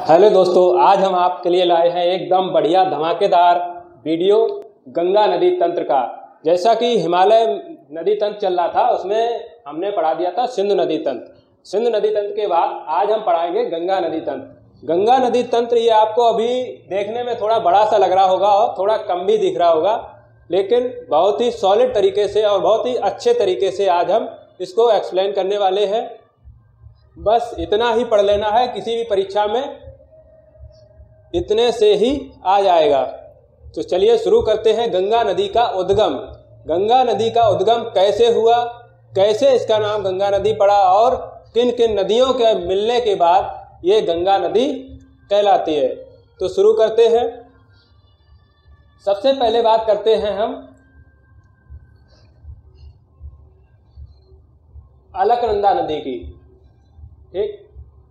Hello दोस्तों, आज हम आपके लिए लाए हैं एकदम बढ़िया धमाकेदार वीडियो गंगा नदी तंत्र का। जैसा कि हिमालय नदी तंत्र चल रहा था, उसमें हमने पढ़ा दिया था सिंधु नदी तंत्र। सिंधु नदी तंत्र के बाद आज हम पढ़ाएंगे गंगा नदी तंत्र। गंगा नदी तंत्र ये आपको अभी देखने में थोड़ा बड़ा सा लग रहा होगा और थोड़ा कम भी दिख रहा होगा, लेकिन बहुत ही सॉलिड तरीके से और बहुत ही अच्छे तरीके से आज हम इसको एक्सप्लेन करने वाले हैं। बस इतना ही पढ़ लेना है, किसी भी परीक्षा में इतने से ही आ जाएगा। तो चलिए शुरू करते हैं। गंगा नदी का उद्गम। गंगा नदी का उद्गम कैसे हुआ, कैसे इसका नाम गंगा नदी पड़ा और किन किन नदियों के मिलने के बाद ये गंगा नदी कहलाती है, तो शुरू करते हैं। सबसे पहले बात करते हैं हम अलकनंदा नदी की। ठीक,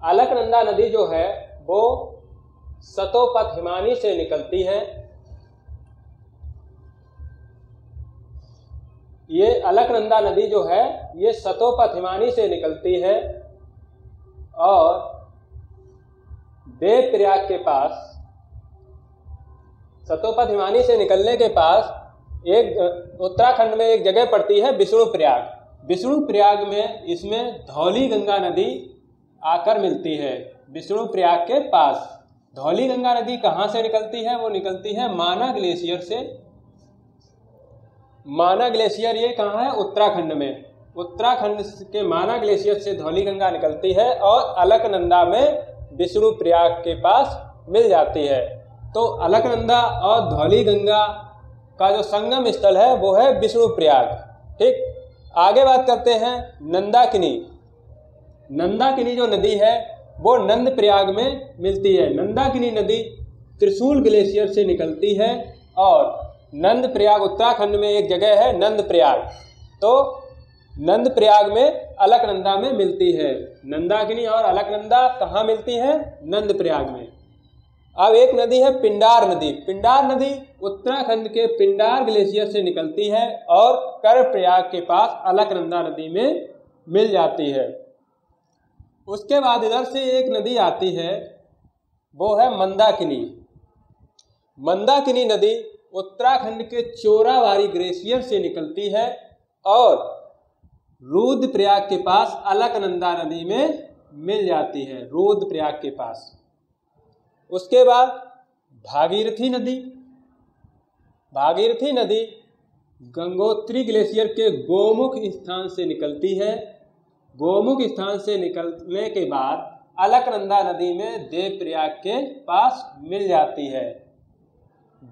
अलकनंदा नदी जो है वो सतोपथ हिमानी से निकलती है। ये अलकनंदा नदी जो है ये सतोपथ हिमानी से निकलती है और देवप्रयाग के पास, सतोपथ हिमानी से निकलने के पास एक उत्तराखंड में एक जगह पड़ती है विष्णुप्रयाग। विष्णुप्रयाग में इसमें धौली गंगा नदी आकर मिलती है। विष्णुप्रयाग के पास धौली गंगा नदी कहाँ से निकलती है? वो निकलती है माना ग्लेशियर से। माना ग्लेशियर ये कहाँ है? उत्तराखंड में। उत्तराखंड के माना ग्लेशियर से धौली गंगा निकलती है और अलकनंदा में विष्णुप्रयाग के पास मिल जाती है। तो अलकनंदा और धौली गंगा का जो संगम स्थल है वो है विष्णुप्रयाग। ठीक, आगे बात करते हैं नंदाकिनी। नंदाकिनी जो नदी है वो नंदप्रयाग में मिलती है। नंदाकिनी नदी त्रिशूल ग्लेशियर से निकलती है और नंदप्रयाग उत्तराखंड में एक जगह है नंदप्रयाग, तो नंदप्रयाग में अलकनंदा में मिलती है। नंदाकिनी और अलकनंदा कहाँ मिलती है? नंदप्रयाग में। अब एक नदी है पिंडार नदी। पिंडार नदी उत्तराखंड के पिंडार ग्लेशियर से निकलती है और कर्णप्रयाग के पास अलकनंदा नदी में मिल जाती है। उसके बाद इधर से एक नदी आती है, वो है मंदाकिनी। मंदाकिनी नदी उत्तराखंड के चोराबाड़ी ग्लेशियर से निकलती है और रुद्रप्रयाग के पास अलकनंदा नदी में मिल जाती है, रुद्रप्रयाग के पास। उसके बाद भागीरथी नदी। भागीरथी नदी गंगोत्री ग्लेशियर के गोमुख स्थान से निकलती है। गोमुख स्थान से निकलने के बाद अलकनंदा नदी में देवप्रयाग के पास मिल जाती है।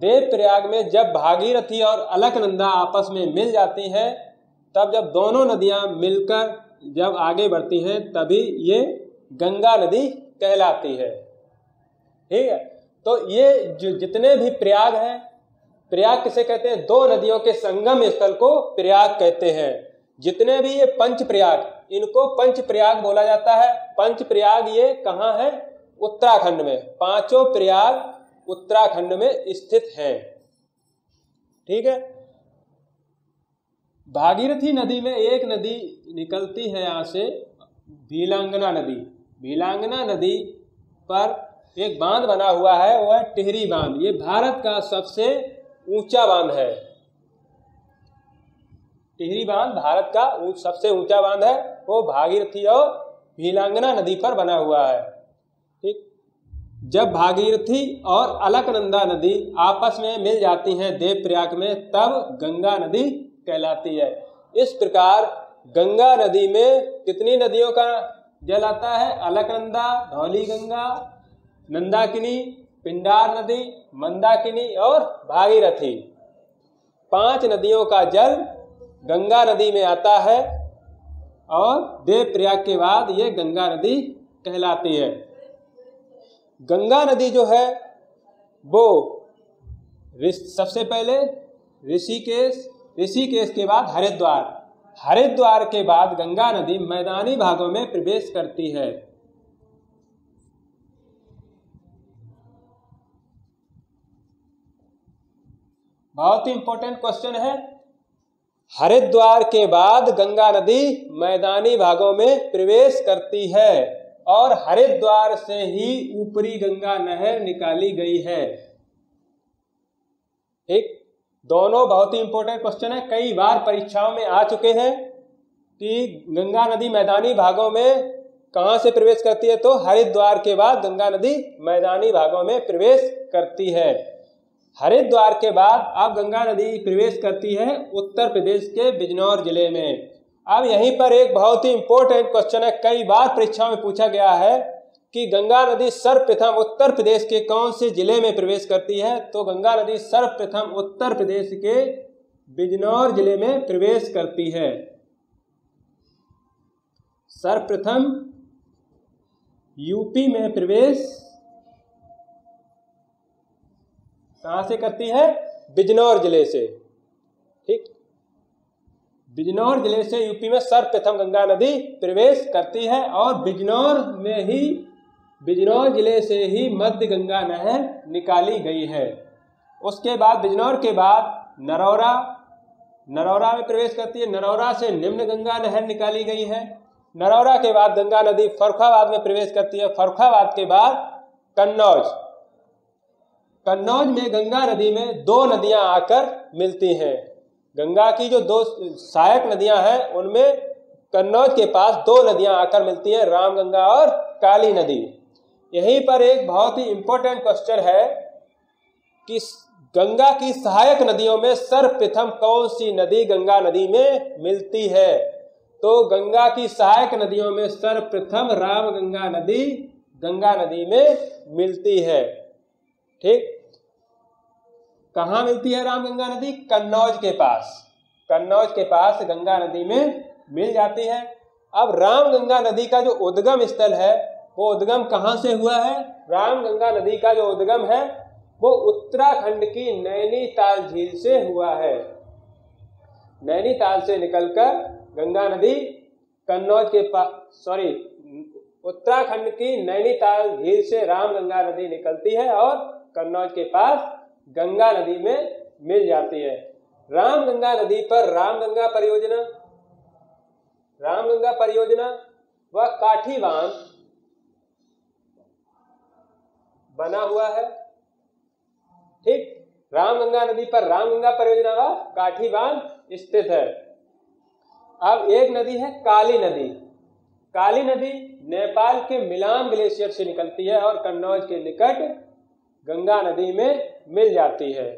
देवप्रयाग में जब भागीरथी और अलकनंदा आपस में मिल जाती हैं, तब जब दोनों नदियां मिलकर जब आगे बढ़ती हैं तभी ये गंगा नदी कहलाती है। ठीक है, तो ये जो जितने भी प्रयाग हैं, प्रयाग किसे कहते हैं? दो नदियों के संगम स्थल को प्रयाग कहते हैं। जितने भी ये पंच प्रयाग, इनको पंच प्रयाग बोला जाता है। पंच प्रयाग ये कहाँ है? उत्तराखंड में। पांचों प्रयाग उत्तराखंड में स्थित हैं। ठीक है, भागीरथी नदी में एक नदी निकलती है यहाँ से, भीलांगना नदी। भीलांगना नदी पर एक बांध बना हुआ है, वो है टिहरी बांध। ये भारत का सबसे ऊंचा बांध है। टिहरी बांध भारत का सबसे ऊंचा बांध है, वो भागीरथी और भीलांगना नदी पर बना हुआ है। ठीक, जब भागीरथी और अलकनंदा नदी आपस में मिल जाती हैं देवप्रयाग में, तब गंगा नदी कहलाती है। इस प्रकार गंगा नदी में कितनी नदियों का जल आता है? अलकनंदा, धौली गंगा, नंदाकिनी, पिंडार नदी, मंदाकिनी और भागीरथी। 5 नदियों का जल गंगा नदी में आता है और देवप्रयाग के बाद ये गंगा नदी कहलाती है। गंगा नदी जो है वो सबसे पहले ऋषिकेश, ऋषिकेश के बाद हरिद्वार, हरिद्वार के बाद गंगा नदी मैदानी भागों में प्रवेश करती है। बहुत ही इंपॉर्टेंट क्वेश्चन है। हरिद्वार के बाद गंगा नदी मैदानी भागों में प्रवेश करती है और हरिद्वार से ही ऊपरी गंगा नहर निकाली गई है। एक दोनों बहुत ही इंपॉर्टेंट क्वेश्चन है, कई बार परीक्षाओं में आ चुके हैं कि गंगा नदी मैदानी भागों में कहाँ से प्रवेश करती है, तो हरिद्वार के बाद गंगा नदी मैदानी भागों में प्रवेश करती है। हरिद्वार के बाद अब गंगा नदी प्रवेश करती है उत्तर प्रदेश के बिजनौर जिले में। अब यहीं पर एक बहुत ही इंपॉर्टेंट क्वेश्चन है, कई बार परीक्षा में पूछा गया है कि गंगा नदी सर्वप्रथम उत्तर प्रदेश के कौन से जिले में प्रवेश करती है, तो गंगा नदी सर्वप्रथम उत्तर प्रदेश के बिजनौर जिले में प्रवेश करती है। सर्वप्रथम यूपी में प्रवेश कहां से करती है, बिजनौर जिले से। ठीक, बिजनौर जिले से यूपी में सर्वप्रथम गंगा नदी प्रवेश करती है और बिजनौर जिले से ही मध्य गंगा नहर निकाली गई है। उसके बाद बिजनौर के बाद नरौरा में प्रवेश करती है। नरौरा से निम्न गंगा नहर निकाली गई है। नरौरा के बाद गंगा नदी फर्रुखाबाद में प्रवेश करती है। फर्रुखाबाद के बाद कन्नौज में गंगा नदी में दो नदियां आकर मिलती हैं। गंगा की जो दो सहायक नदियां हैं उनमें कन्नौज के पास दो नदियां आकर मिलती हैं, रामगंगा और काली नदी। यहीं पर एक बहुत ही इंपॉर्टेंट क्वेश्चन है कि गंगा की सहायक नदियों में सर्वप्रथम कौन सी नदी गंगा नदी में मिलती है, तो गंगा की सहायक नदियों में सर्वप्रथम रामगंगा नदी गंगा नदी में मिलती है। ठीक, कहाँ मिलती है रामगंगा नदी, कन्नौज के पास गंगा नदी में मिल जाती है। अब रामगंगा नदी का जो उद्गम स्थल है वो उद्गम कहाँ से हुआ है, रामगंगा नदी का जो उद्गम है वो उत्तराखंड की नैनीताल झील से हुआ है। नैनीताल से निकलकर गंगा नदी उत्तराखंड की नैनीताल झील से रामगंगा नदी निकलती है और कन्नौज के पास गंगा नदी में मिल जाती है। रामगंगा नदी पर रामगंगा परियोजना व काठी बांध बना हुआ है। ठीक, रामगंगा नदी पर रामगंगा परियोजना व काठी बांध स्थित है। अब एक नदी है काली नदी। काली नदी नेपाल के मिलान ग्लेशियर से निकलती है और कन्नौज के निकट गंगा नदी में मिल जाती है।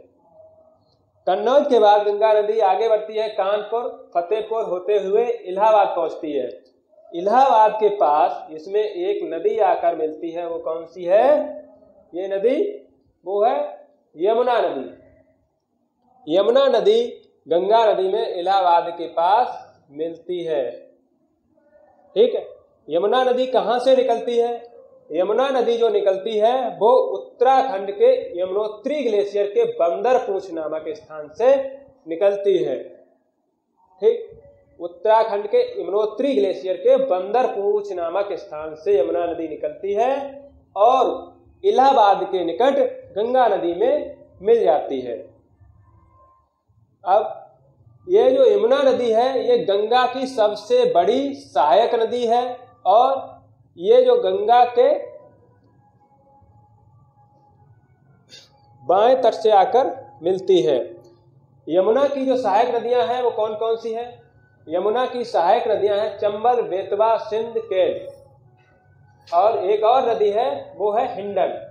कन्नौज के बाद गंगा नदी आगे बढ़ती है, कानपुर फतेहपुर होते हुए इलाहाबाद पहुंचती है। इलाहाबाद के पास इसमें एक नदी आकर मिलती है, वो कौन सी है, ये नदी वो है यमुना नदी। यमुना नदी गंगा नदी में इलाहाबाद के पास मिलती है। ठीक है, यमुना नदी कहाँ से निकलती है, यमुना नदी जो निकलती है वो उत्तराखंड के यमुनोत्री ग्लेशियर के बंदरपूछ नामक स्थान से निकलती है। ठीक, उत्तराखंड के यमुनोत्री ग्लेशियर के बंदरपूछ नामक स्थान से यमुना नदी निकलती है और इलाहाबाद के निकट गंगा नदी में मिल जाती है। अब ये जो यमुना नदी है ये गंगा की सबसे बड़ी सहायक नदी है और ये जो गंगा के बाएं तट से आकर मिलती है। यमुना की जो सहायक नदियां हैं वो कौन कौन सी हैं, यमुना की सहायक नदियां हैं चंबल, बेतवा, सिंध, केन और एक और नदी है वो है हिंडन।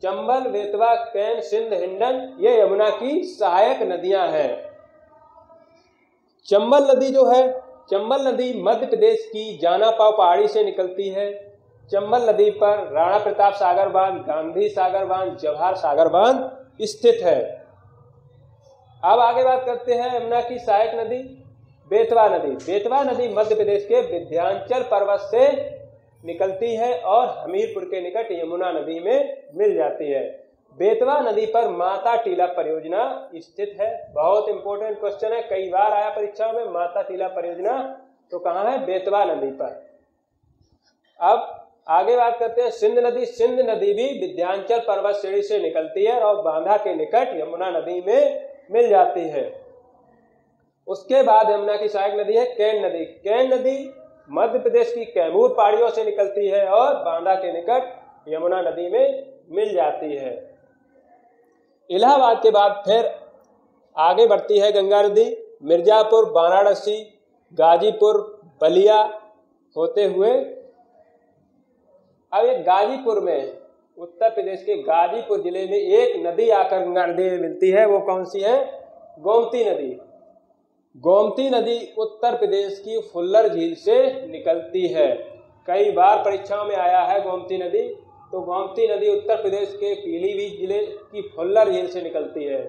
चंबल, बेतवा, केन, सिंध, हिंडन ये यमुना की सहायक नदियां हैं। चंबल नदी जो है, चंबल नदी मध्य प्रदेश की जानापाव पहाड़ी से निकलती है। चंबल नदी पर राणा प्रताप सागर बांध, गांधी सागर बांध, जवाहर सागर बांध स्थित है। अब आगे बात करते हैं यमुना की सहायक नदी बेतवा नदी। बेतवा नदी मध्य प्रदेश के विंध्याचल पर्वत से निकलती है और हमीरपुर के निकट यमुना नदी में मिल जाती है। बेतवा नदी पर माता टीला परियोजना स्थित है। बहुत इंपॉर्टेंट क्वेश्चन है, कई बार आया परीक्षा में, माता टीला परियोजना तो कहाँ है, बेतवा नदी पर। अब आगे बात करते हैं सिंध नदी। सिंध नदी भी विंध्याचल पर्वत श्रेणी से निकलती है और बांधा के निकट यमुना नदी में मिल जाती है। उसके बाद यमुना की सहायक नदी है केन नदी। केन नदी मध्य प्रदेश की कैमूर पहाड़ियों से निकलती है और बांदा के निकट यमुना नदी में मिल जाती है। इलाहाबाद के बाद फिर आगे बढ़ती है गंगा नदी, मिर्जापुर, वाराणसी, गाजीपुर, बलिया होते हुए अब एक गाजीपुर में, उत्तर प्रदेश के गाजीपुर जिले में एक नदी आकर गंगा नदी में मिलती है। वो कौन सी है? गोमती नदी। गोमती नदी उत्तर प्रदेश की फुल्लर झील से निकलती है। कई बार परीक्षाओं में आया है गोमती नदी। तो गोमती नदी उत्तर प्रदेश के पीलीभीत जिले की फुल्लर झील से निकलती है।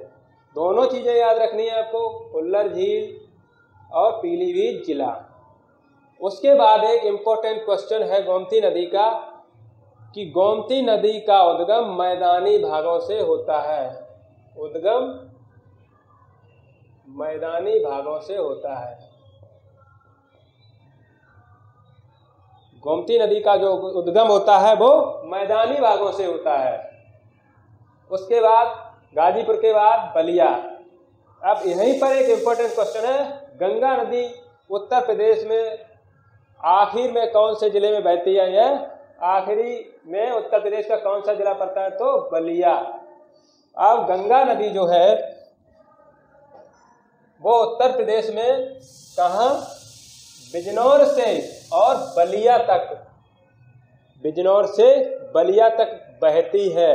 दोनों चीजें याद रखनी है आपको, फुल्लर झील और पीलीभीत जिला। उसके बाद एक इम्पोर्टेंट क्वेश्चन है गोमती नदी का कि गोमती नदी का उद्गम मैदानी भागों से होता है। उद्गम मैदानी भागों से होता है। गोमती नदी का जो उद्गम होता है वो मैदानी भागों से होता है। उसके बाद गाजीपुर के बाद बलिया। अब यहीं पर एक इम्पोर्टेंट क्वेश्चन है, गंगा नदी उत्तर प्रदेश में आखिर में कौन से जिले में बहती है? यह आखिरी में उत्तर प्रदेश का कौन सा जिला पड़ता है? तो बलिया। अब गंगा नदी जो है वो उत्तर प्रदेश में कहाँ? बिजनौर से और बलिया तक, बिजनौर से बलिया तक बहती है।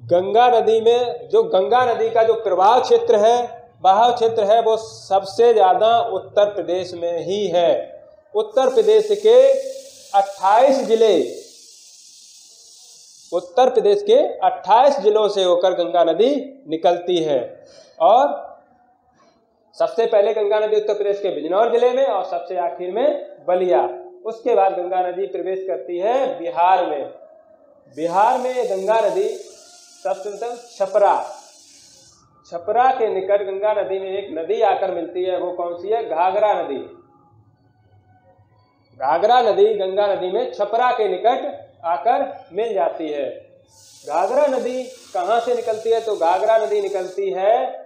गंगा नदी में जो गंगा नदी का जो प्रवाह क्षेत्र है, बहाव क्षेत्र है, वो सबसे ज़्यादा उत्तर प्रदेश में ही है। उत्तर प्रदेश के 28 जिले, उत्तर प्रदेश के 28 जिलों से होकर गंगा नदी निकलती है। और सबसे पहले गंगा नदी उत्तर प्रदेश के बिजनौर जिले में और सबसे आखिर में बलिया। उसके बाद गंगा नदी प्रवेश करती है बिहार में। बिहार में गंगा नदी सबसे छपरा, छपरा के निकट गंगा नदी में एक नदी आकर मिलती है। वो कौन सी है? घाघरा नदी। घाघरा नदी गंगा नदी में छपरा के निकट आकर मिल जाती है। घाघरा नदी कहाँ से निकलती है? तो घाघरा नदी निकलती है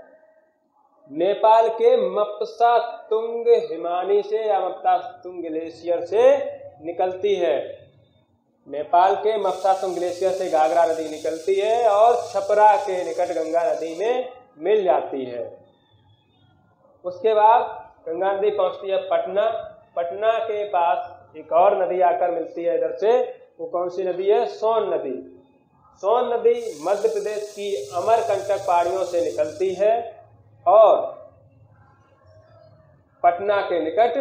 नेपाल के मपसा तुंग हिमानी से या मपसा तुंग ग्लेशियर से निकलती है। नेपाल के मपसा तुंग ग्लेशियर से घाघरा नदी निकलती है और छपरा के निकट गंगा नदी में मिल जाती है। उसके बाद गंगा नदी पहुंचती है पटना। पटना के पास एक और नदी आकर मिलती है इधर से। वो कौन सी नदी है? सोन नदी। सोन नदी मध्य प्रदेश की अमरकंटक पहाड़ियों से निकलती है और पटना के निकट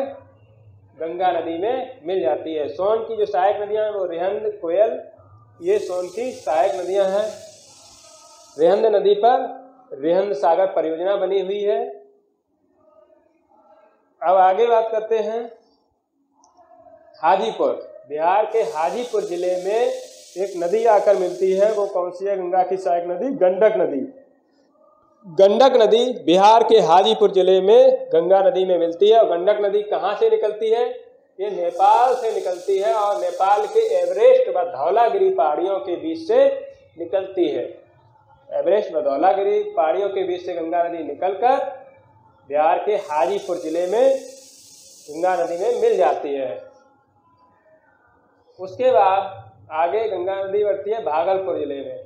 गंगा नदी में मिल जाती है। सोन की जो सहायक नदियां हैं वो रिहंद, कोयल, ये सोन की सहायक नदियां हैं। रिहंद नदी पर रिहंद सागर परियोजना बनी हुई है। अब आगे बात करते हैं हाजीपुर। बिहार के हाजीपुर जिले में एक नदी आकर मिलती है। वो कौन सी है? गंगा की सहायक नदी गंडक नदी। गंडक नदी बिहार के हाजीपुर जिले में गंगा नदी में मिलती है। और गंडक नदी कहाँ से निकलती है? ये नेपाल से निकलती है और नेपाल के एवरेस्ट व धौलागिरी पहाड़ियों के बीच से निकलती है। एवरेस्ट व धौलागिरी पहाड़ियों के बीच से गंगा नदी निकलकर बिहार के हाजीपुर जिले में गंगा नदी में मिल जाती है। उसके बाद आगे गंगा नदी बढ़ती है भागलपुर जिले में।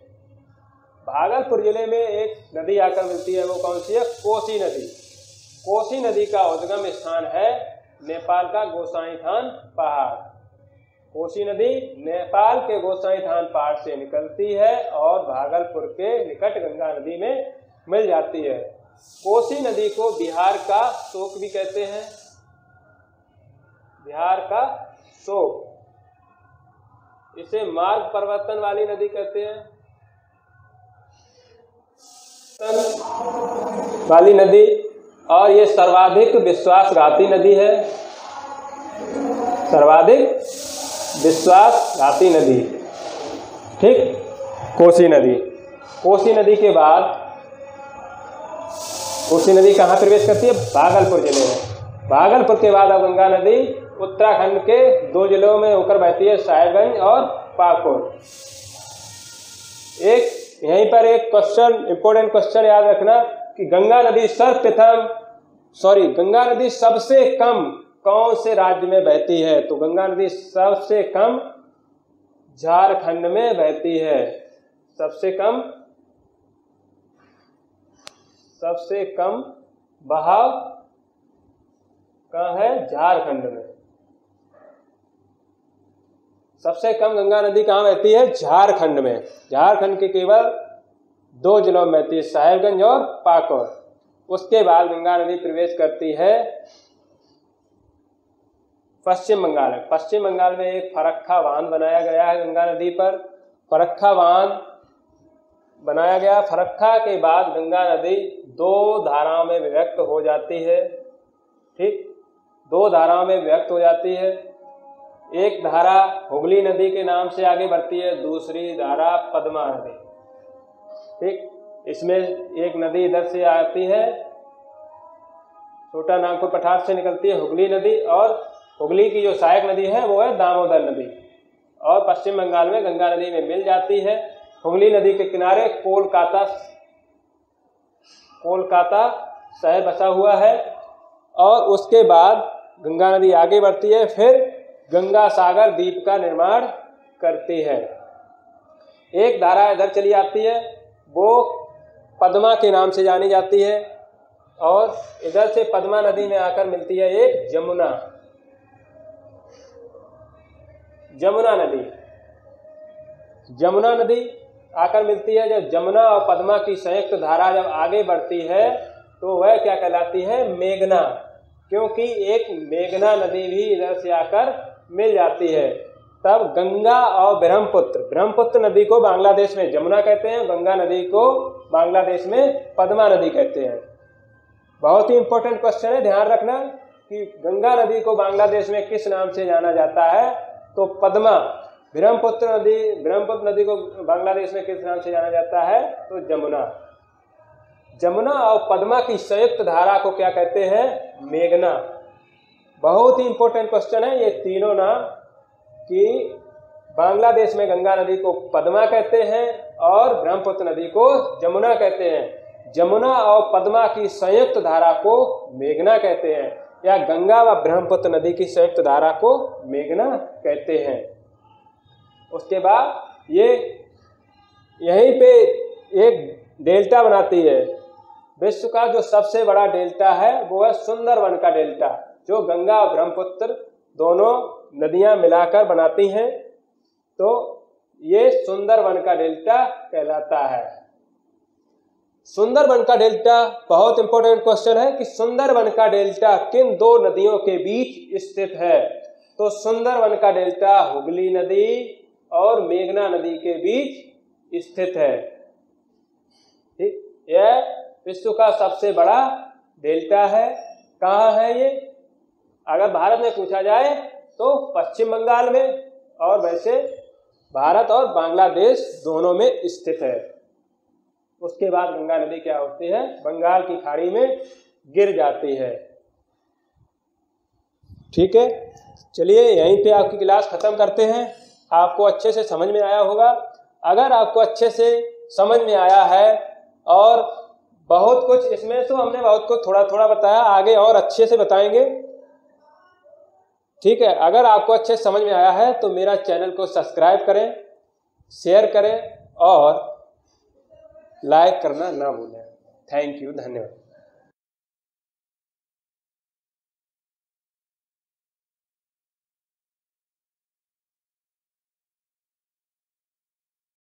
भागलपुर जिले में एक नदी आकर मिलती है। वो कौन सी है? कोसी नदी। कोसी नदी का उद्गम स्थान है नेपाल का गोसाईथान पहाड़। कोसी नदी नेपाल के गोसाईथान पहाड़ से निकलती है और भागलपुर के निकट गंगा नदी में मिल जाती है। कोसी नदी को बिहार का शोक भी कहते हैं। बिहार का शोक, इसे मार्ग परिवर्तन वाली नदी कहते हैं। वाली नदी, और ये सर्वाधिक विश्वासघाती नदी है। सर्वाधिक विश्वासघाती नदी, ठीक। कोसी नदी। कोसी नदी के बाद कोसी नदी कहाँ प्रवेश करती है? भागलपुर जिले में। भागलपुर के बाद अब गंगा नदी उत्तराखंड के 2 जिलों में होकर बहती है, साहिबगंज और पाकुड़। एक यहीं पर एक क्वेश्चन, इंपॉर्टेंट क्वेश्चन याद रखना कि गंगा नदी सबसे कम कौन से राज्य में बहती है? तो गंगा नदी सबसे कम झारखंड में बहती है। सबसे कम बहाव कहाँ है? झारखंड में। सबसे कम गंगा नदी कहाँ बहती है? झारखंड में। झारखंड के केवल 2 जिलों में बहती है, साहेबगंज और पाकुड़। उसके बाद गंगा नदी प्रवेश करती है पश्चिम बंगाल में। पश्चिम बंगाल में एक फरक्का बांध बनाया गया है गंगा नदी पर। फरक्का बांध बनाया गया। फरक्का के बाद गंगा नदी 2 धाराओं में विभक्त हो जाती है। ठीक, 2 धाराओं में विभक्त हो जाती है। एक धारा हुगली नदी के नाम से आगे बढ़ती है, दूसरी धारा पद्मा नदी। ठीक, इसमें एक नदी इधर से आती है, छोटा नागपुर पठार से निकलती है हुगली नदी, और हुगली की जो सहायक नदी है वो है दामोदर नदी, और पश्चिम बंगाल में गंगा नदी में मिल जाती है। हुगली नदी के किनारे कोलकाता शहर बसा हुआ है, और उसके बाद गंगा नदी आगे बढ़ती है, फिर गंगा सागर द्वीप का निर्माण करती है। एक धारा इधर चली आती है, वो पद्मा के नाम से जानी जाती है, और इधर से पद्मा नदी में आकर मिलती है एक जमुना नदी आकर मिलती है। जब जमुना और पद्मा की संयुक्त धारा जब आगे बढ़ती है तो वह क्या कहलाती है? मेघना, क्योंकि एक मेघना नदी भी इधर से आकर मिल जाती है। तब गंगा और ब्रह्मपुत्र नदी को बांग्लादेश में जमुना कहते हैं, गंगा नदी को बांग्लादेश में पद्मा नदी कहते हैं। बहुत ही इंपॉर्टेंट क्वेश्चन है, ध्यान रखना कि गंगा नदी को बांग्लादेश में किस नाम से जाना जाता है? तो पद्मा। ब्रह्मपुत्र नदी को बांग्लादेश में किस नाम से जाना जाता है? तो जमुना और पद्मा की संयुक्त धारा को क्या कहते हैं? मेघना। बहुत ही इंपॉर्टेंट क्वेश्चन है ये तीनों नाम, कि बांग्लादेश में गंगा नदी को पद्मा कहते हैं और ब्रह्मपुत्र नदी को जमुना कहते हैं। जमुना और पद्मा की संयुक्त धारा को मेघना कहते हैं, या गंगा व ब्रह्मपुत्र नदी की संयुक्त धारा को मेघना कहते हैं। उसके बाद ये यहीं पे एक डेल्टा बनाती है। विश्व का जो सबसे बड़ा डेल्टा है वो है सुंदरवन का डेल्टा, जो गंगा और ब्रह्मपुत्र दोनों नदियां मिलाकर बनाती हैं। तो ये सुंदरवन का डेल्टा कहलाता है। सुंदरवन का डेल्टा बहुत इंपॉर्टेंट क्वेश्चन है कि सुंदरवन का डेल्टा किन 2 नदियों के बीच स्थित है? तो सुंदरवन का डेल्टा हुगली नदी और मेघना नदी के बीच स्थित है। ठीक, यह विश्व का सबसे बड़ा डेल्टा है। कहाँ है ये? अगर भारत में पूछा जाए तो पश्चिम बंगाल में, और वैसे भारत और बांग्लादेश दोनों में स्थित है। उसके बाद गंगा नदी क्या होती है? बंगाल की खाड़ी में गिर जाती है। ठीक है, चलिए यहीं पे आपकी क्लास खत्म करते हैं। आपको अच्छे से समझ में आया होगा। अगर आपको अच्छे से समझ में आया है, और बहुत कुछ इसमें तो हमने बहुत कुछ थोड़ा थोड़ा बताया, आगे और अच्छे से बताएंगे। ठीक है, अगर आपको अच्छे से समझ में आया है तो मेरा चैनल को सब्सक्राइब करें, शेयर करें और लाइक करना ना भूलें। थैंक यू, धन्यवाद।